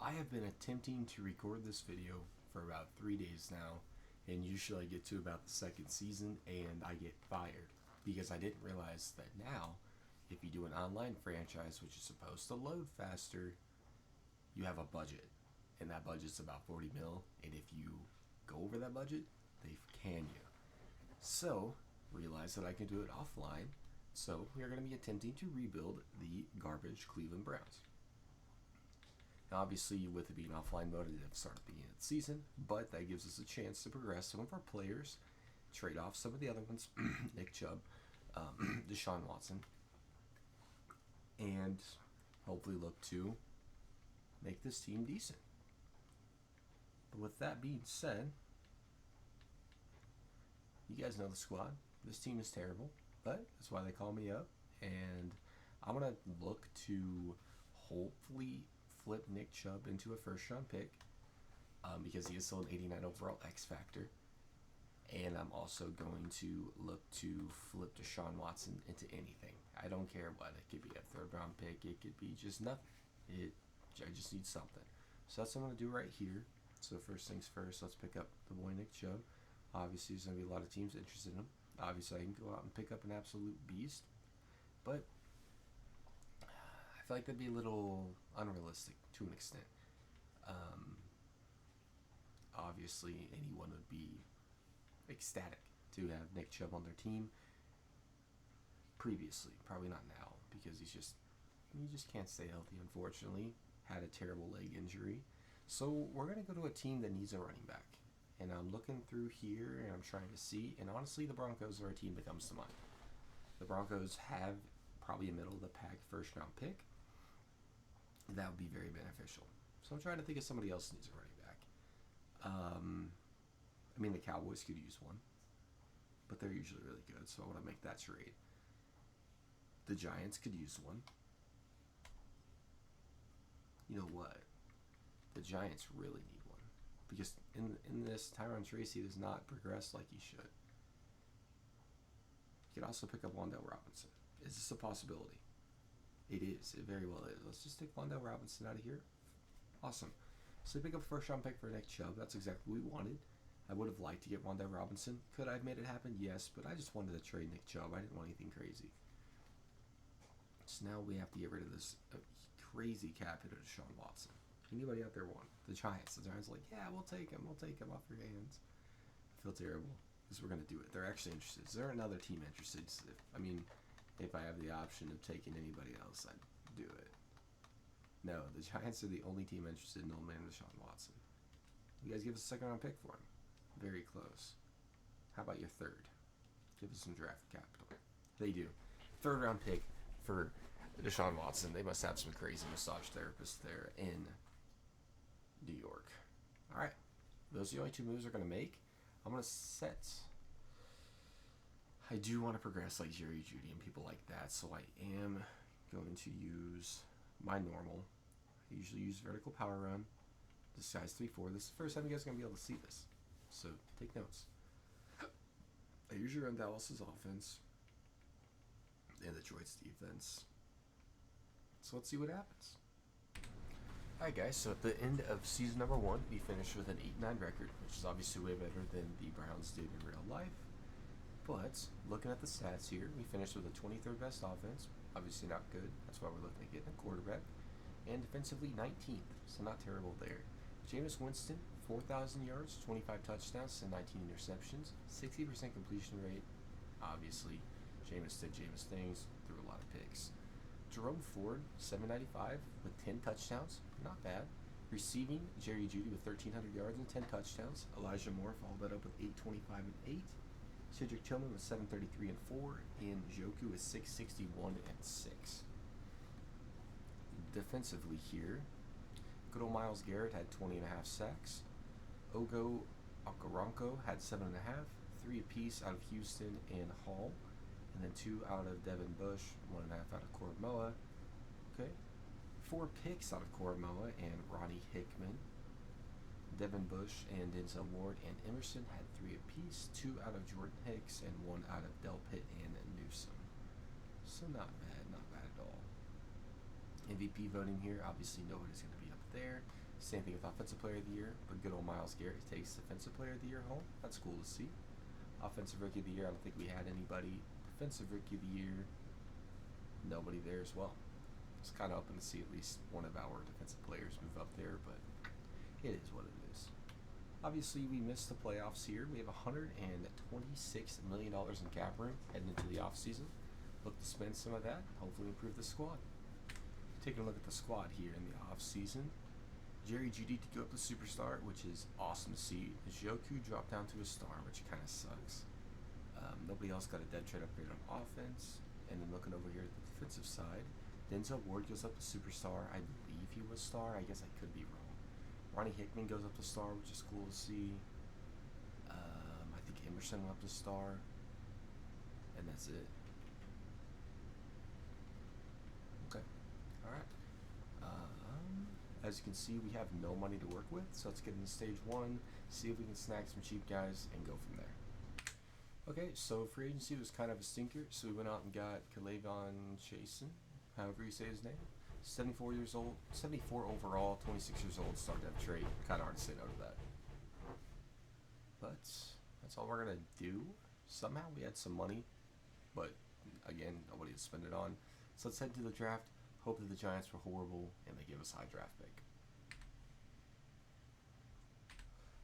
I have been attempting to record this video for about 3 days now, and usually I get to about the second season and I get fired because I didn't realize that now, if you do an online franchise which is supposed to load faster, you have a budget, and that budget's about 40 mil, and if you go over that budget, they can you. So, realize that I can do it offline, so we are going to be attempting to rebuild the garbage Cleveland Browns. Now, obviously, with it being offline mode, it didn't start at the beginning of the season, but that gives us a chance to progress some of our players, trade off some of the other ones, Nick Chubb, Deshaun Watson, and hopefully look to make this team decent. But with that being said, you guys know the squad. This team is terrible, but that's why they call me up, and I'm going to look to hopefully flip Nick Chubb into a first-round pick because he is still an 89 overall X factor. And I'm also going to look to flip Deshaun Watson into anything. I don't care what. It could be a third-round pick. It could be just nothing. I just need something. So that's what I'm going to do right here. So first things first, let's pick up the boy Nick Chubb. Obviously, there's going to be a lot of teams interested in him. Obviously, I can go out and pick up an absolute beast. But I feel like that'd be a little unrealistic to an extent. Obviously, anyone would be ecstatic to have Nick Chubb on their team previously. Probably not now, because he just can't stay healthy, unfortunately. Had a terrible leg injury. So we're going to go to a team that needs a running back. And I'm looking through here, and I'm trying to see. And honestly, the Broncos are a team that comes to mind. The Broncos have probably a middle-of-the-pack first-round pick. That would be very beneficial. So I'm trying to think if somebody else needs a running back. I mean, the Cowboys could use one, but they're usually really good, so I want to make that trade. The Giants could use one. You know what? The Giants really need one, because in this, Tyron Tracy does not progress like he should. You could also pick up Wan'Dale Robinson. Is this a possibility? It is. It very well is. Let's just take Wan'Dale Robinson out of here. Awesome. So pick up a first-round pick for Nick Chubb. That's exactly what we wanted. I would have liked to get Wan'Dale Robinson. Could I have made it happen? Yes, but I just wanted to trade Nick Chubb. I didn't want anything crazy. So now we have to get rid of this crazy cap hit of Deshaun Watson. Anybody out there want the Giants? The Giants are like, yeah, we'll take him. We'll take him off your hands. I feel terrible because we're going to do it. They're actually interested. Is there another team interested? If I have the option of taking anybody else, I'd do it. No, the Giants are the only team interested in old man Deshaun Watson. You guys give us a second-round pick for him. Very close. How about your third? Give us some draft capital. They do. Third-round pick for Deshaun Watson. They must have some crazy massage therapists there in New York. All right. Those are the only two moves we're going to make. I'm going to set... I do want to progress like Jerry Jeudy and people like that, so I am going to use my normal. I usually use vertical power run. This guy's 3-4. This is the first time you guys are going to be able to see this, so take notes. I usually run Dallas's offense and Detroit's defense. So let's see what happens. Alright guys, so at the end of season number 1, we finished with an 8-9 record, which is obviously way better than the Browns did in real life. But, looking at the stats here, we finished with a 23rd best offense. Obviously not good, that's why we're looking at getting a quarterback. And defensively 19th, so not terrible there. Jameis Winston, 4,000 yards, 25 touchdowns, and 19 interceptions, 60% completion rate. Obviously, Jameis did Jameis things, threw a lot of picks. Jerome Ford, 795 with 10 touchdowns, not bad. Receiving, Jerry Jeudy with 1,300 yards and 10 touchdowns. Elijah Moore followed that up with 825 and 8. Cedric Tillman with 733 and 4, and Joku with 661 and 6. Defensively here, good old Myles Garrett had 20.5 sacks. Ogo Okoronkwo had 7.5, 3 apiece out of Houston and Hall, and then 2 out of Devin Bush, 1.5 out of Koromoa. Okay, 4 picks out of Koromoa and Ronnie Hickman. Devin Bush and Denzel Ward and Emerson had 3 apiece, 2 out of Jordan Hicks and 1 out of Delpit and Newsom. So not bad at all. MVP voting here, obviously nobody's going to be up there. Same thing with Offensive Player of the Year, but good old Myles Garrett takes Defensive Player of the Year home. That's cool to see. Offensive Rookie of the Year, I don't think we had anybody. Defensive Rookie of the Year, nobody there as well. It's kind of hoping to see at least one of our defensive players move up there, but it is what it is. Obviously, we missed the playoffs here. We have $126 million in cap room heading into the offseason. Look to spend some of that, hopefully improve the squad. Taking a look at the squad here in the offseason. Jerry Jeudy to go up to superstar, which is awesome to see. Joku dropped down to a star, which kind of sucks. Nobody else got a dead trade upgrade on offense. And then looking over here at the defensive side, Denzel Ward goes up to superstar. I believe he was star. I guess I could be wrong. Ronnie Hickman goes up to star, which is cool to see. I think Emerson went up to star. And that's it. Okay. Alright. As you can see, we have no money to work with. So let's get into stage 1, see if we can snag some cheap guys, and go from there. Okay, so free agency was kind of a stinker. So we went out and got K'Lavon Chaisson, however you say his name. 74 years old, 74 overall, 26 years old, start that trade. Kind of hard to say no to that. But that's all we're going to do. Somehow we had some money, but again, nobody to spend it on. So let's head to the draft. Hope that the Giants were horrible and they give us a high draft pick.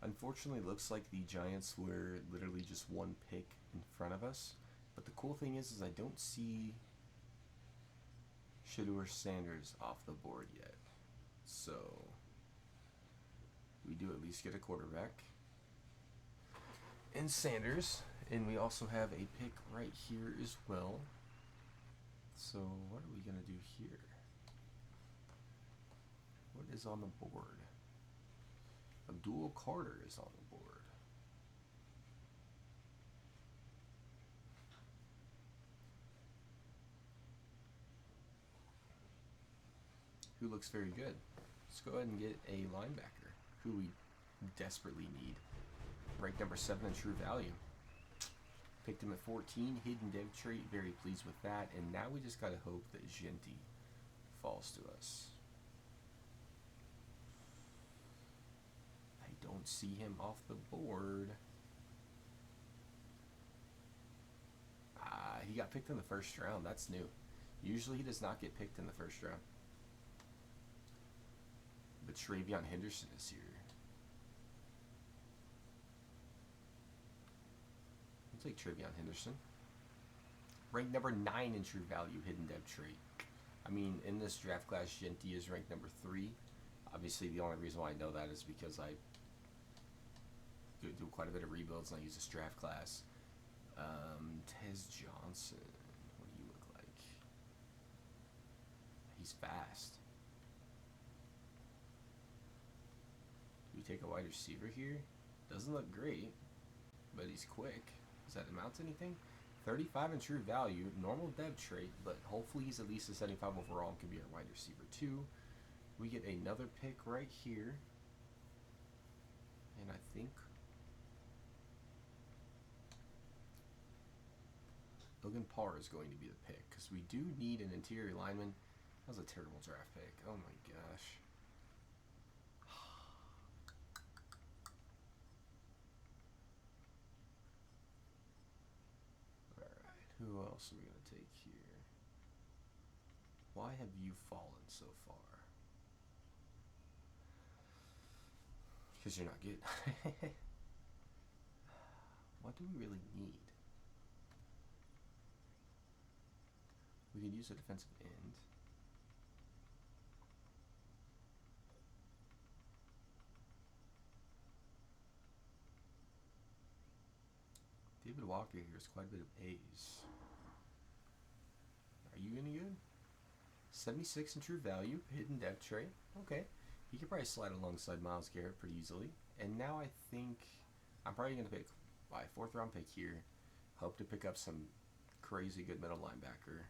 Unfortunately, it looks like the Giants were literally just one pick in front of us. But the cool thing is I don't see Shedeur Sanders off the board yet. So we do at least get a quarterback in Sanders. And we also have a pick right here as well. So what are we going to do here? What is on the board? Abdul Carter is on the board. Who looks very good. Let's go ahead and get a linebacker who we desperately need. Ranked number 7 in true value. Picked him at 14, hidden dev trait, very pleased with that. And now we just gotta hope that Genti falls to us. I don't see him off the board. He got picked in the first round, that's new. Usually he does not get picked in the first round. But Travion Henderson is here. I'll take Travion Henderson. Ranked number 9 in true value, hidden dev trait. I mean, in this draft class, Genti is ranked number 3. Obviously, the only reason why I know that is because I do quite a bit of rebuilds and I use this draft class. Tez Johnson. What do you look like? He's fast. Do we take a wide receiver here? Doesn't look great, but he's quick. Does that amount to anything? 35 in true value, normal dev trait, but hopefully he's at least a 75 overall and can be our wide receiver too. We get another pick right here. And I think Logan Parr is going to be the pick because we do need an interior lineman. That was a terrible draft pick. Oh my gosh. Who else are we going to take here? Why have you fallen so far? Because you're not good. What do we really need? We could use a defensive end. David Walker here is quite a bit of A's. Are you any good? 76 in true value, hidden dev trait. Okay. He could probably slide alongside Myles Garrett pretty easily. And now I think I'm probably going to pick my 4th round pick here. Hope to pick up some crazy good middle linebacker.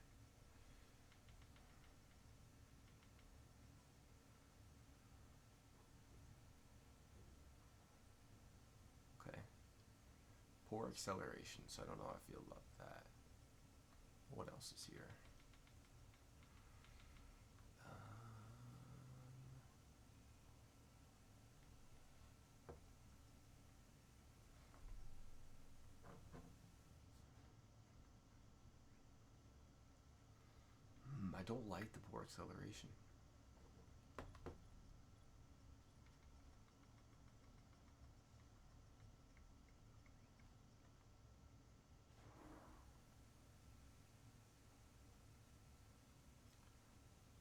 Okay. Poor acceleration, so I don't know how I feel about that. What else is here? don't like the poor acceleration.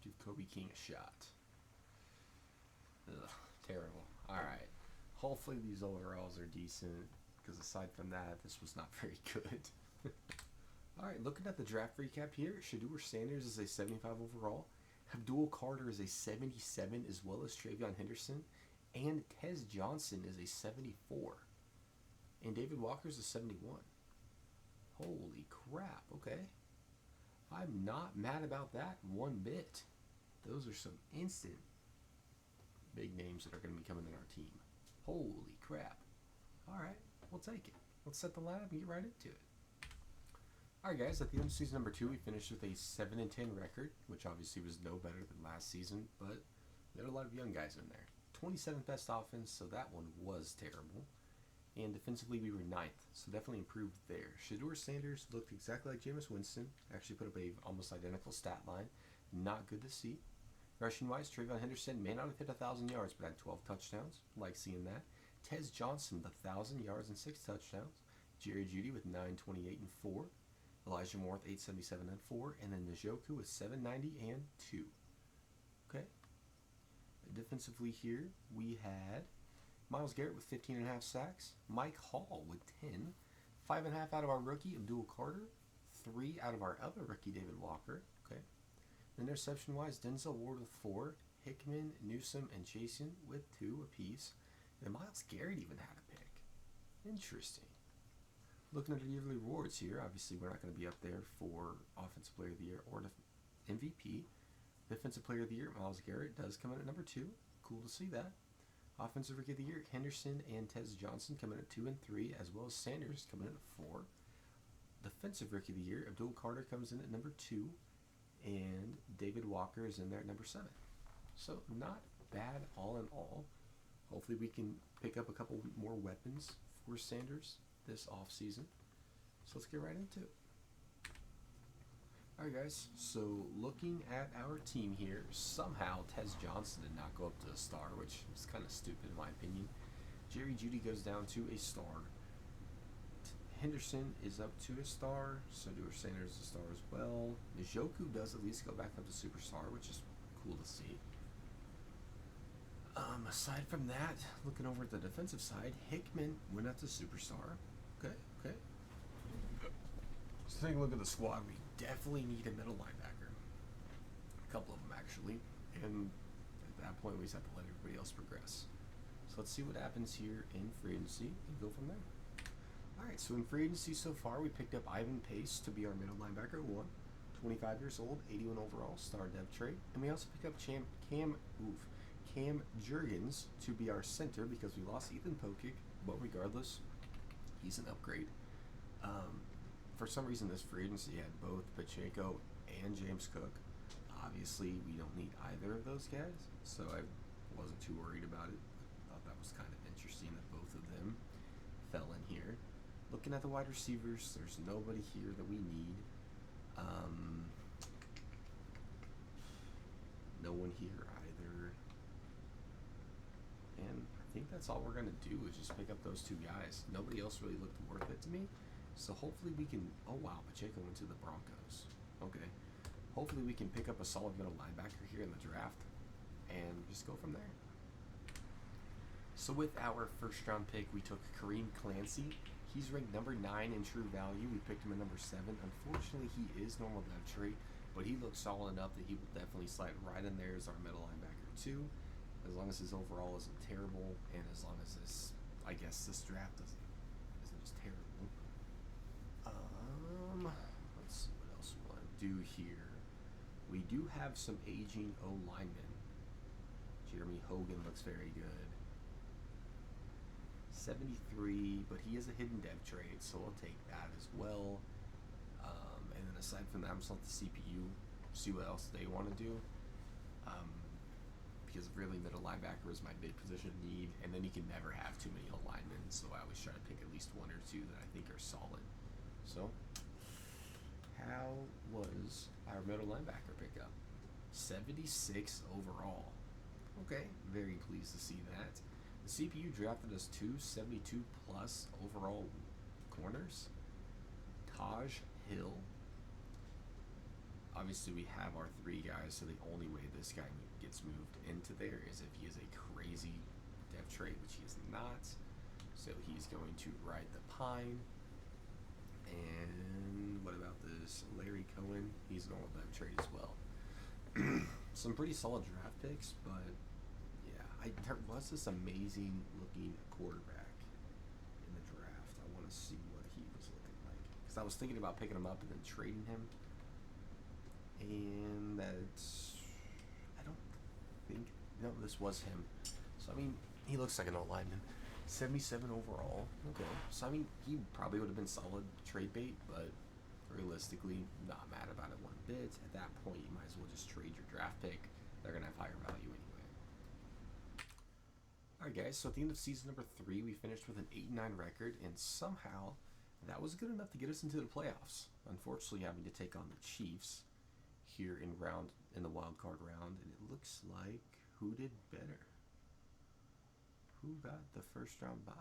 Give Kobe King a shot. Ugh, terrible. Alright. Hopefully these overalls are decent, because aside from that, this was not very good. Alright, looking at the draft recap here, Shedeur Sanders is a 75 overall, Abdul Carter is a 77, as well as Travion Henderson, and Tez Johnson is a 74. And David Walker is a 71. Holy crap, okay. I'm not mad about that one bit. Those are some instant big names that are going to be coming in our team. Holy crap. Alright, we'll take it. Let's set the lineup and get right into it. Alright guys, at the end of season number 2, we finished with a 7-10 record, which obviously was no better than last season, but there are a lot of young guys in there. 27th best offense, so that one was terrible. And defensively, we were 9th, so definitely improved there. Shedeur Sanders looked exactly like Jameis Winston, actually put up a almost identical stat line. Not good to see. Rushing-wise, Travion Henderson may not have hit 1,000 yards, but had 12 touchdowns. Like seeing that. Tez Johnson with 1,000 yards and 6 touchdowns. Jerry Jeudy with 928 and 4. Elijah Moore with 877 and 4. And then Njoku with 790 and 2. Okay. Defensively here, we had Myles Garrett with 15.5 sacks. Mike Hall with 10. 5.5 out of our rookie, Abdul Carter. 3 out of our other rookie, David Walker. Okay. Interception-wise, Denzel Ward with 4. Hickman, Newsome, and Jason with 2 apiece. And Myles Garrett even had a pick. Interesting. Looking at the yearly awards here, obviously we're not going to be up there for Offensive Player of the Year or MVP. Defensive Player of the Year, Myles Garrett, does come in at number 2. Cool to see that. Offensive Rookie of the Year, Henderson and Tez Johnson come in at 2 and 3, as well as Sanders coming in at 4. Defensive Rookie of the Year, Abdul Carter comes in at number 2, and David Walker is in there at number 7. So not bad all in all. Hopefully we can pick up a couple more weapons for Sanders this offseason. So let's get right into it. Alright guys, so looking at our team here, somehow Tez Johnson did not go up to a star, which is kind of stupid in my opinion. Jerry Jeudy goes down to a star. Henderson is up to a star. Shedeur Sanders is a star as well. Njoku does at least go back up to superstar, which is cool to see. Aside from that, looking over at the defensive side, Hickman went up to superstar. Okay. So taking a look at the squad, we definitely need a middle linebacker. A couple of them actually. And at that point, we just have to let everybody else progress. So let's see what happens here in free agency and go from there. Alright, so in free agency so far, we picked up Ivan Pace to be our middle linebacker, 25 years old, 81 overall, star dev trait. And we also picked up Cam Jurgens to be our center because we lost Ethan Pokic, but regardless, he's an upgrade. For some reason, this free agency had both Pacheco and James Cook. Obviously, we don't need either of those guys, so I wasn't too worried about it. Thought that was kind of interesting that both of them fell in here. Looking at the wide receivers, there's nobody here that we need. No one here either. And I think that's all we're going to do is just pick up those 2 guys. Nobody else really looked worth it to me. So hopefully we can, oh wow, Pacheco went to the Broncos. Okay. Hopefully we can pick up a solid middle linebacker here in the draft and just go from there. So with our first round pick, we took Kareem Clancy. He's ranked number 9 in true value. We picked him at number 7. Unfortunately, he is normal dev trait, but he looks solid enough that he will definitely slide right in there as our middle linebacker too. As long as his overall isn't terrible, and as long as this, I guess this draft isn't just terrible. Let's see what else we want to do here. We do have some aging O-linemen. Jeremy Hogan looks very good. 73, but he is a hidden dev trait, so I'll take that as well. And then aside from that, I'm just let the CPU see what else they want to do. Because really middle linebacker is my big position of need, and then you can never have too many O-linemen, so I always try to pick at least 1 or 2 that I think are solid. So, how was our middle linebacker pickup? 76 overall. Okay, very pleased to see that. The CPU drafted us two 72 plus overall corners. Taj Hill. Obviously, we have our three guys, so the only way this guy gets moved into there is if he is a crazy depth trait, which he is not. So he's going to ride the pine. And what about this Larry Cohen? He's going with depth trait as well. Some pretty solid draft picks, but yeah, there was this amazing looking quarterback in the draft. I want to see what he was looking like, because I was thinking about picking him up and then trading him. And that's, I don't think, no, this was him. So, I mean, he looks like an old lineman. 77 overall. Okay. So, I mean, he probably would have been solid trade bait, but realistically, not mad about it one bit. At that point, you might as well just trade your draft pick. They're going to have higher value anyway. Alright, guys, so at the end of season number 3, we finished with an 8-9 record, and somehow that was good enough to get us into the playoffs. Unfortunately, having to take on the Chiefs here in the wild card round, and it looks like who did better? Who got the first round bye?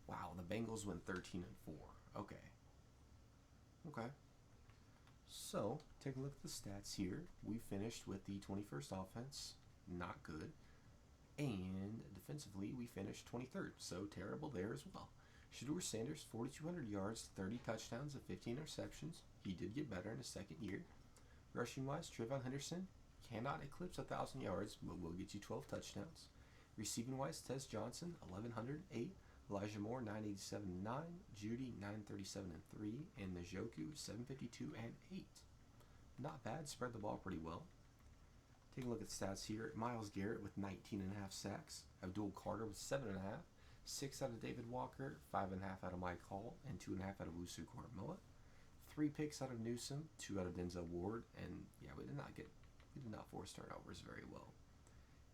Wow, the Bengals went 13-4. Okay. So, take a look at the stats here. We finished with the 21st offense, not good. And defensively, we finished 23rd, so terrible there as well. Shedeur Sanders, 4,200 yards, 30 touchdowns, and 15 interceptions. He did get better in his second year. Rushing-wise, Trayvon Henderson cannot eclipse 1,000 yards, but will get you 12 touchdowns. Receiving-wise, Tez Johnson, 1,108. Elijah Moore, 987 9. Judy, 937 3. And Njoku, 752 and 8. Not bad. Spread the ball pretty well. Take a look at stats here. Myles Garrett with 19.5 sacks. Abdul Carter with 7.5. 6 out of David Walker, 5.5 out of Mike Hall, and 2.5 out of Wusu Koromoa. 3 picks out of Newsome, 2 out of Denzel Ward, and yeah, we did not force turnovers very well.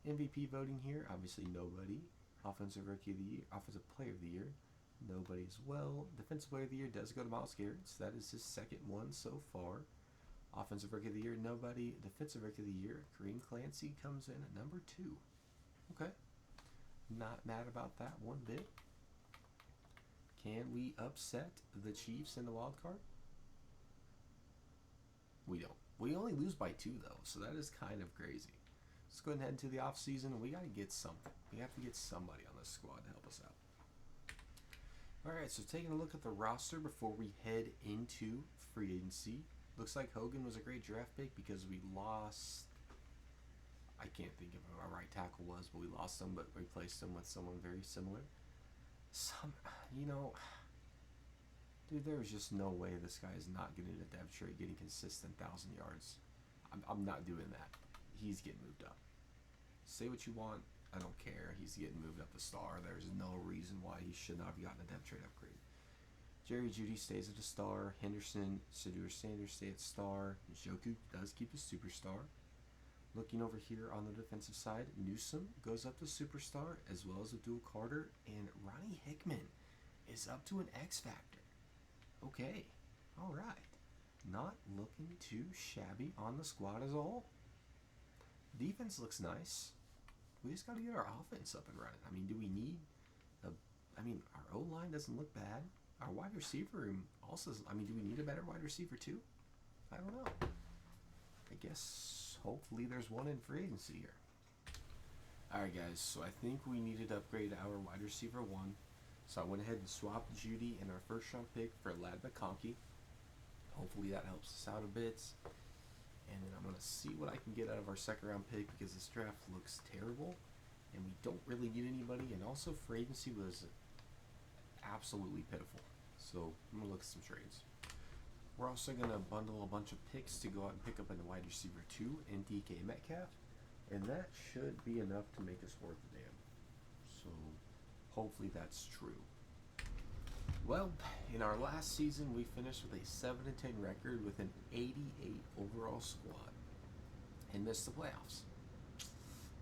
MVP voting here, obviously nobody. Offensive Player of the Year, nobody as well. Defensive Player of the Year does go to Myles Garrett, so that is his second one so far. Offensive Rookie of the Year, nobody. Defensive Rookie of the Year, Kareem Clancy comes in at number 2. Okay. Not mad about that one bit. Can we upset the Chiefs in the wild card? We don't. We only lose by 2 though, so that is kind of crazy. Let's go ahead and head into the off season, and we got to get something. We have to get somebody on this squad to help us out. Alright, so taking a look at the roster before we head into free agency. Looks like Hogan was a great draft pick because we lost, I can't think of who our right tackle was, but we lost him, but replaced him with someone very similar. Dude, there is just no way this guy is not getting a depth trade, getting consistent 1,000 yards. I'm not doing that. He's getting moved up. Say what you want, I don't care. He's getting moved up to star. There's no reason why he should not have gotten a depth trade upgrade. Jerry Jeudy stays at a star. Henderson, Shedeur Sanders stay at star. Njoku does keep a superstar. Looking over here on the defensive side, Newsome goes up to superstar, as well as Abdul Carter, and Ronnie Hickman is up to an X Factor. Okay, alright. Not looking too shabby on the squad as a whole. Defense looks nice. We just got to get our offense up and running. I mean, do we need our O-line doesn't look bad. Our wide receiver room also, do we need a better wide receiver too? I don't know. I guess hopefully there's one in free agency here. Alright guys, so I think we needed to upgrade our wide receiver 1. So I went ahead and swapped Judy and our first round pick for Lad McConkey. Hopefully that helps us out a bit. And then I'm going to see what I can get out of our second round pick, because this draft looks terrible and we don't really need anybody. And also free agency was absolutely pitiful. So I'm going to look at some trades. We're also going to bundle a bunch of picks to go out and pick up in the wide receiver 2 and DK Metcalf. And that should be enough to make us worth the damn. So hopefully that's true. Well, in our last season, we finished with a 7-10 record with an 88 overall squad and missed the playoffs.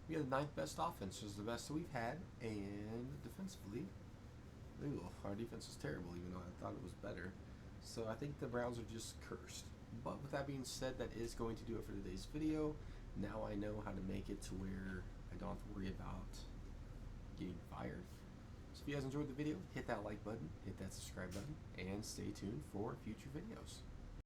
We had the 9th best offense, which is the best that we've had, and defensively, Ooh, our defense was terrible, even though I thought it was better. So I think the Browns are just cursed. But with that being said, that is going to do it for today's video. Now I know how to make it to where I don't have to worry about getting fired. So if you guys enjoyed the video, hit that like button, hit that subscribe button, and stay tuned for future videos.